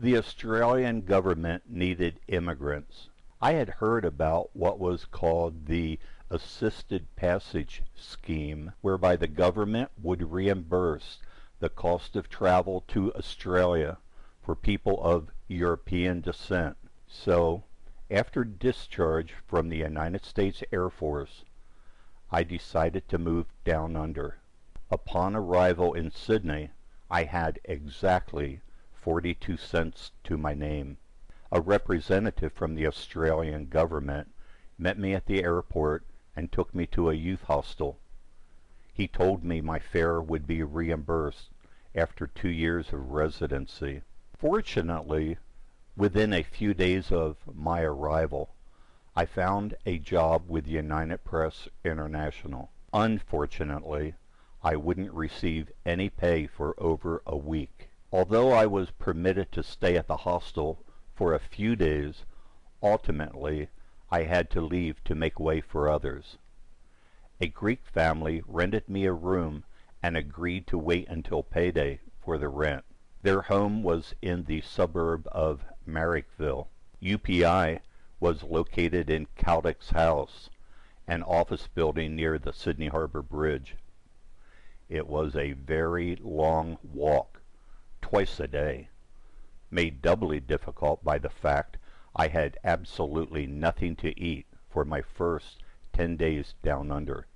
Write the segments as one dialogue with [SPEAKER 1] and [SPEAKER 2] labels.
[SPEAKER 1] The Australian government needed immigrants. I had heard about what was called the Assisted Passage Scheme, whereby the government would reimburse the cost of travel to Australia for people of European descent. So, after discharge from the United States Air Force, I decided to move down under. Upon arrival in Sydney, I had exactly 42 cents to my name. A representative from the Australian government met me at the airport and took me to a youth hostel. He told me my fare would be reimbursed after 2 years of residency. Fortunately, within a few days of my arrival, I found a job with United Press International. Unfortunately, I wouldn't receive any pay for over a week. Although I was permitted to stay at the hostel for a few days, ultimately I had to leave to make way for others. A Greek family rented me a room and agreed to wait until payday for the rent. Their home was in the suburb of Marrickville. UPI was located in Caldec's House, an office building near the Sydney Harbor Bridge. It was a very long walk, twice a day, made doubly difficult by the fact I had absolutely nothing to eat for my first 10 days down under.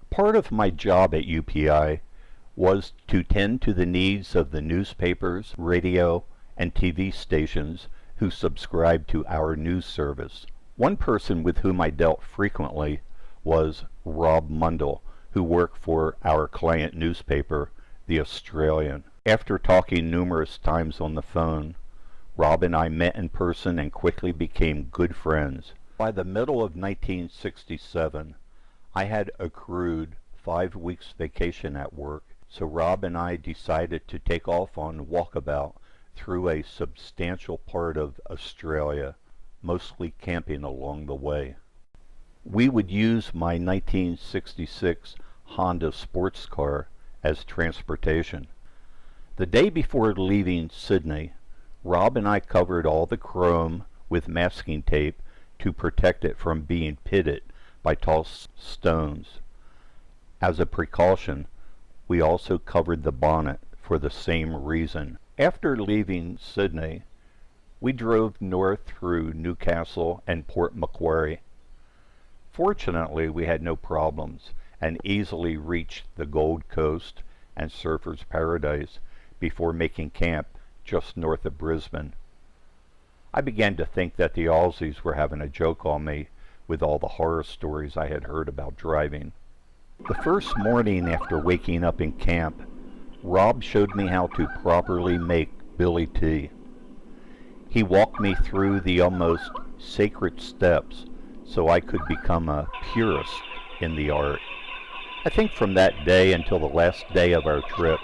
[SPEAKER 1] Part of my job at UPI was to tend to the needs of the newspapers, radio, and TV stations who subscribed to our news service. One person with whom I dealt frequently was Rob Mundell, who worked for our client newspaper, The Australian. After talking numerous times on the phone, Rob and I met in person and quickly became good friends. By the middle of 1967, I had accrued 5 weeks vacation at work, so Rob and I decided to take off on Walkabout through a substantial part of Australia, mostly camping along the way. We would use my 1966 Honda sports car as transportation. The day before leaving Sydney, Rob and I covered all the chrome with masking tape to protect it from being pitted by tall stones. As a precaution, we also covered the bonnet for the same reason. After leaving Sydney, we drove north through Newcastle and Port Macquarie. Fortunately, we had no problems and easily reached the Gold Coast and Surfers Paradise before making camp just north of Brisbane. I began to think that the Aussies were having a joke on me with all the horror stories I had heard about driving. The first morning after waking up in camp, Rob showed me how to properly make Billy tea. He walked me through the almost sacred steps so I could become a purist in the art. I think from that day until the last day of our trip,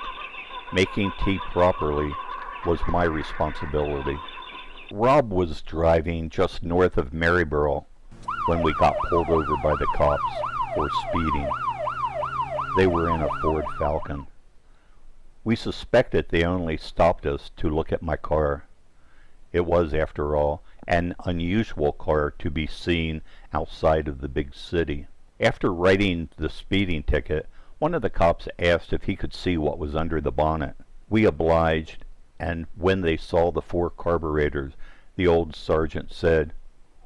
[SPEAKER 1] making tea properly was my responsibility. Rob was driving just north of Maryborough when we got pulled over by the cops for speeding. They were in a Ford Falcon. We suspected they only stopped us to look at my car. It was, after all, an unusual car to be seen outside of the big city. After writing the speeding ticket, one of the cops asked if he could see what was under the bonnet. We obliged, and when they saw the 4 carburetors, the old sergeant said,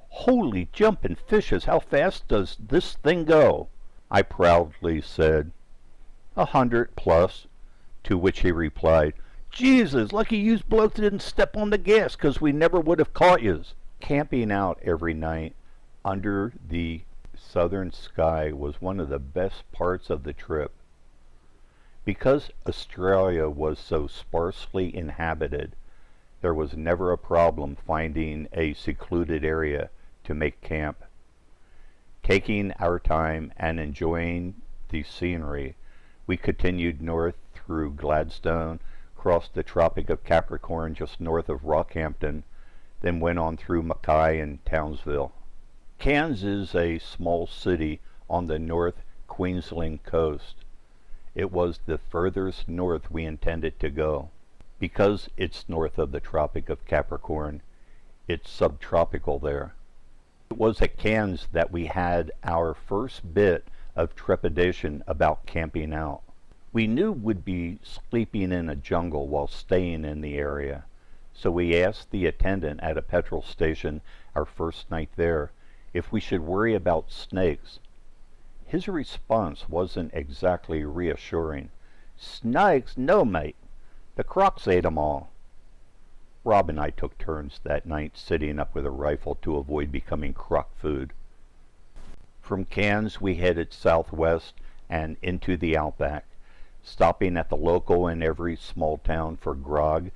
[SPEAKER 1] "Holy jumping fishes, how fast does this thing go?" I proudly said, 100 plus, to which he replied, "Jesus, lucky yous blokes didn't step on the gas, 'cause we never would have caught yous." Camping out every night under the southern sky was one of the best parts of the trip. Because Australia was so sparsely inhabited, there was never a problem finding a secluded area to make camp. Taking our time and enjoying the scenery, we continued north through Gladstone, crossed the Tropic of Capricorn just north of Rockhampton, then went on through Mackay and Townsville. Cairns is a small city on the North Queensland coast. It was the furthest north we intended to go. Because it's north of the Tropic of Capricorn, it's subtropical there. It was at Cairns that we had our first bit of trepidation about camping out. We knew we'd be sleeping in a jungle while staying in the area, so we asked the attendant at a petrol station our first night there if we should worry about snakes. His response wasn't exactly reassuring. "Snakes? No, mate. The crocs ate 'em all." Rob and I took turns that night sitting up with a rifle to avoid becoming croc food. From Cairns we headed southwest and into the Outback, stopping at the local in every small town for grog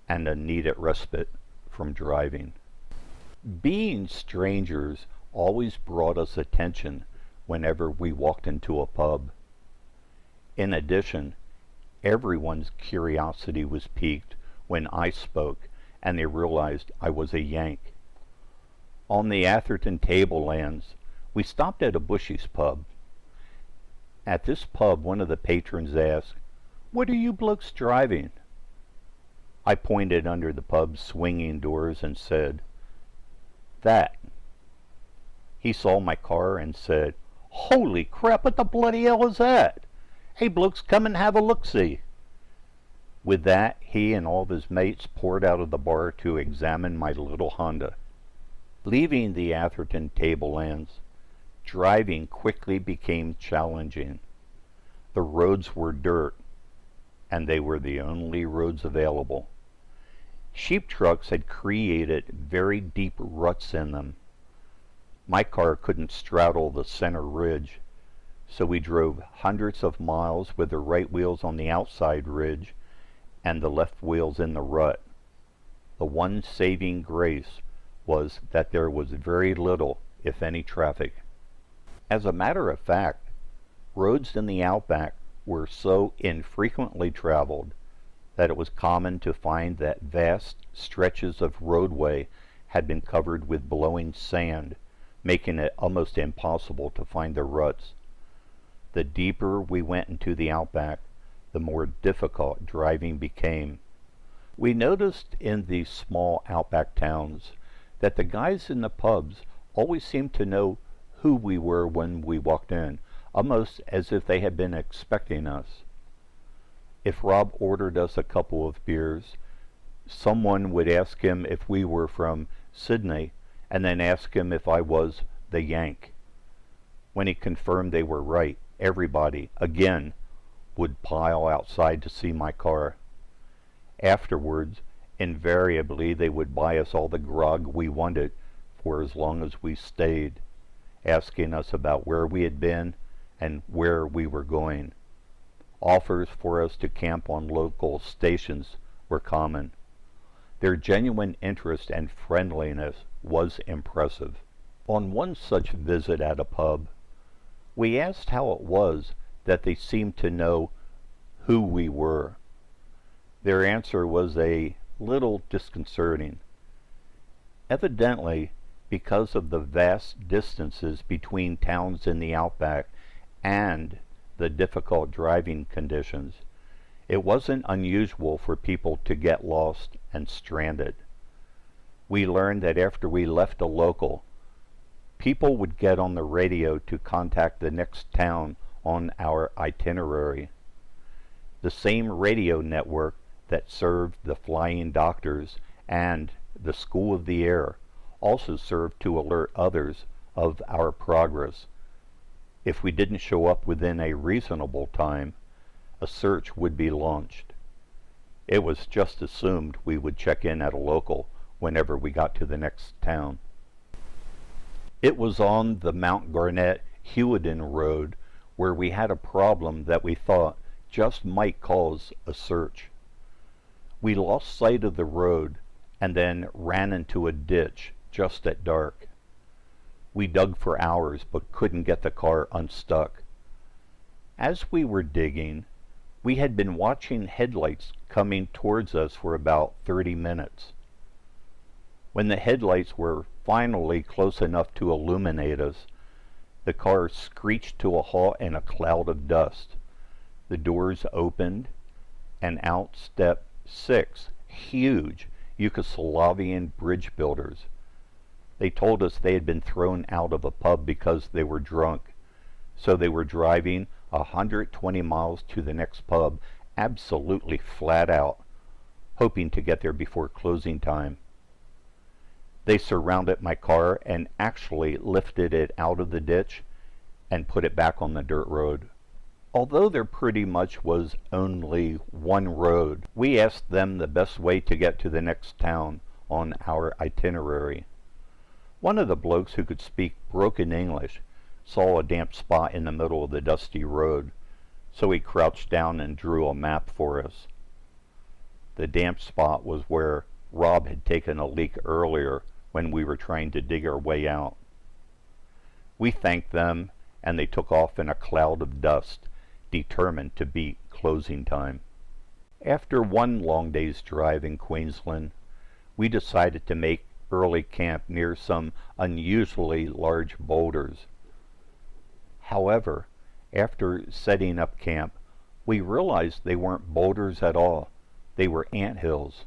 [SPEAKER 1] and a needed respite from driving. Being strangers always brought us attention whenever we walked into a pub. In addition, everyone's curiosity was piqued when I spoke and they realized I was a Yank. On the Atherton tablelands, we stopped at a Bushy's pub. At this pub, one of the patrons asked, "What are you blokes driving?" I pointed under the pub's swinging doors and said, "That." He saw my car and said, "Holy crap, what the bloody hell is that? Hey blokes, come and have a look-see." With that, he and all of his mates poured out of the bar to examine my little Honda. Leaving the Atherton tablelands, driving quickly became challenging. The roads were dirt, and they were the only roads available. Sheep trucks had created very deep ruts in them. My car couldn't straddle the center ridge, so we drove hundreds of miles with the right wheels on the outside ridge and the left wheels in the rut. The one saving grace was that there was very little, if any, traffic. As a matter of fact, roads in the Outback were so infrequently traveled that it was common to find that vast stretches of roadway had been covered with blowing sand, making it almost impossible to find the ruts. The deeper we went into the Outback, the more difficult driving became. We noticed in these small Outback towns that the guys in the pubs always seemed to know who we were when we walked in, almost as if they had been expecting us. If Rob ordered us a couple of beers, someone would ask him if we were from Sydney, and then ask him if I was the Yank. When he confirmed they were right, everybody, again, would pile outside to see my car. Afterwards, invariably they would buy us all the grog we wanted for as long as we stayed, asking us about where we had been and where we were going. Offers for us to camp on local stations were common. Their genuine interest and friendliness was impressive. On one such visit at a pub, we asked how it was that they seemed to know who we were. Their answer was a little disconcerting. Evidently, because of the vast distances between towns in the Outback and the difficult driving conditions, it wasn't unusual for people to get lost and stranded. We learned that after we left a local, people would get on the radio to contact the next town on our itinerary. The same radio network that served the Flying Doctors and the School of the Air also served to alert others of our progress. If we didn't show up within a reasonable time, a search would be launched. It was just assumed we would check in at a local whenever we got to the next town. It was on the Mount Garnett-Hewiden Road where we had a problem that we thought just might cause a search. We lost sight of the road and then ran into a ditch just at dark. We dug for hours but couldn't get the car unstuck. As we were digging, we had been watching headlights coming towards us for about 30 minutes. When the headlights were finally close enough to illuminate us, the car screeched to a halt in a cloud of dust. The doors opened, and out stepped 6 huge Yugoslavian bridge builders. They told us they had been thrown out of a pub because they were drunk, so they were driving 120 miles to the next pub absolutely flat out, hoping to get there before closing time. They surrounded my car and actually lifted it out of the ditch and put it back on the dirt road. Although there pretty much was only one road, we asked them the best way to get to the next town on our itinerary. One of the blokes who could speak broken English saw a damp spot in the middle of the dusty road, so he crouched down and drew a map for us. The damp spot was where Rob had taken a leak earlier when we were trying to dig our way out. We thanked them, and they took off in a cloud of dust, determined to beat closing time. After one long day's drive in Queensland, we decided to make early camp near some unusually large boulders. However, after setting up camp, we realized they weren't boulders at all. They were anthills.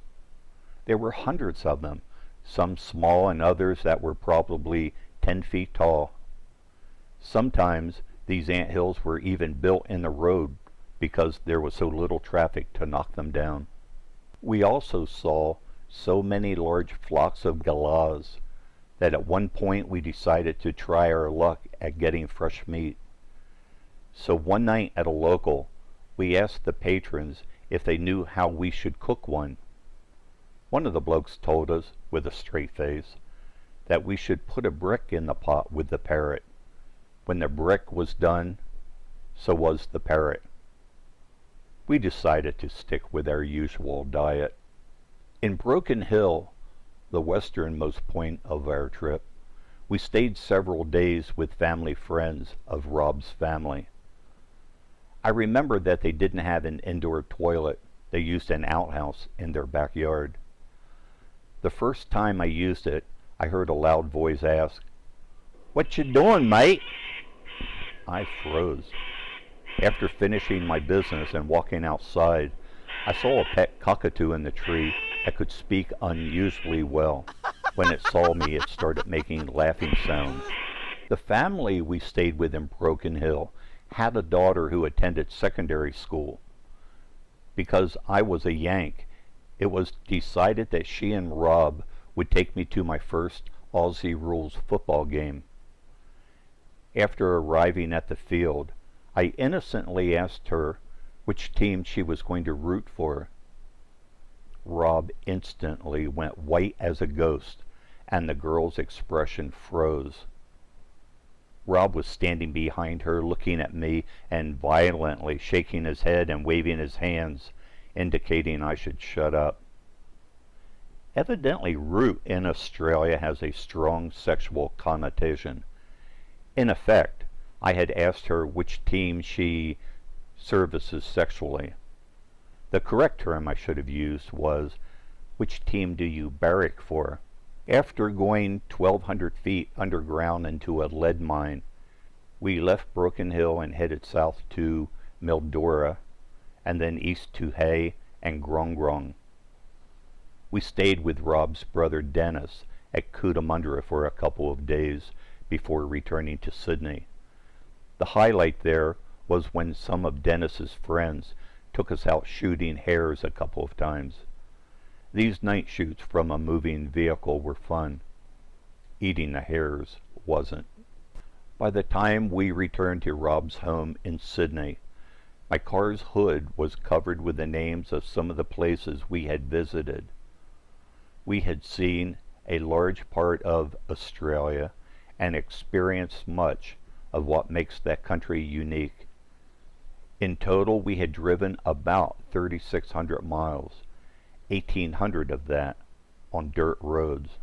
[SPEAKER 1] There were hundreds of them, some small and others that were probably 10 feet tall. Sometimes these anthills were even built in the road because there was so little traffic to knock them down. We also saw so many large flocks of galahs that at one point we decided to try our luck at getting fresh meat. So one night at a local, we asked the patrons if they knew how we should cook one. One of the blokes told us, with a straight face, that we should put a brick in the pot with the parrot. When the brick was done, so was the parrot. We decided to stick with our usual diet. In Broken Hill, the westernmost point of our trip, we stayed several days with family friends of Rob's family. I remember that they didn't have an indoor toilet. They used an outhouse in their backyard. The first time I used it, I heard a loud voice ask, "What you doing, mate?" I froze. After finishing my business and walking outside, I saw a pet cockatoo in the tree that could speak unusually well. When it saw me, it started making laughing sounds. The family we stayed with in Broken Hill had a daughter who attended secondary school. Because I was a Yank, it was decided that she and Rob would take me to my first Aussie Rules football game. After arriving at the field, I innocently asked her which team she was going to root for. Rob instantly went white as a ghost, and the girl's expression froze. Rob was standing behind her looking at me and violently shaking his head and waving his hands, indicating I should shut up. Evidently, root in Australia has a strong sexual connotation. In effect, I had asked her which team she services sexually. The correct term I should have used was, "Which team do you barrack for?" After going 1,200 feet underground into a lead mine, we left Broken Hill and headed south to Mildura, and then east to Hay and Grong Grong. We stayed with Rob's brother Dennis at Cootamundra for a couple of days before returning to Sydney. The highlight there was when some of Dennis's friends took us out shooting hares a couple of times. These night shoots from a moving vehicle were fun. Eating the hares wasn't. By the time we returned to Rob's home in Sydney, my car's hood was covered with the names of some of the places we had visited. We had seen a large part of Australia and experienced much of what makes that country unique. In total, we had driven about 3,600 miles, 1,800 of that on dirt roads.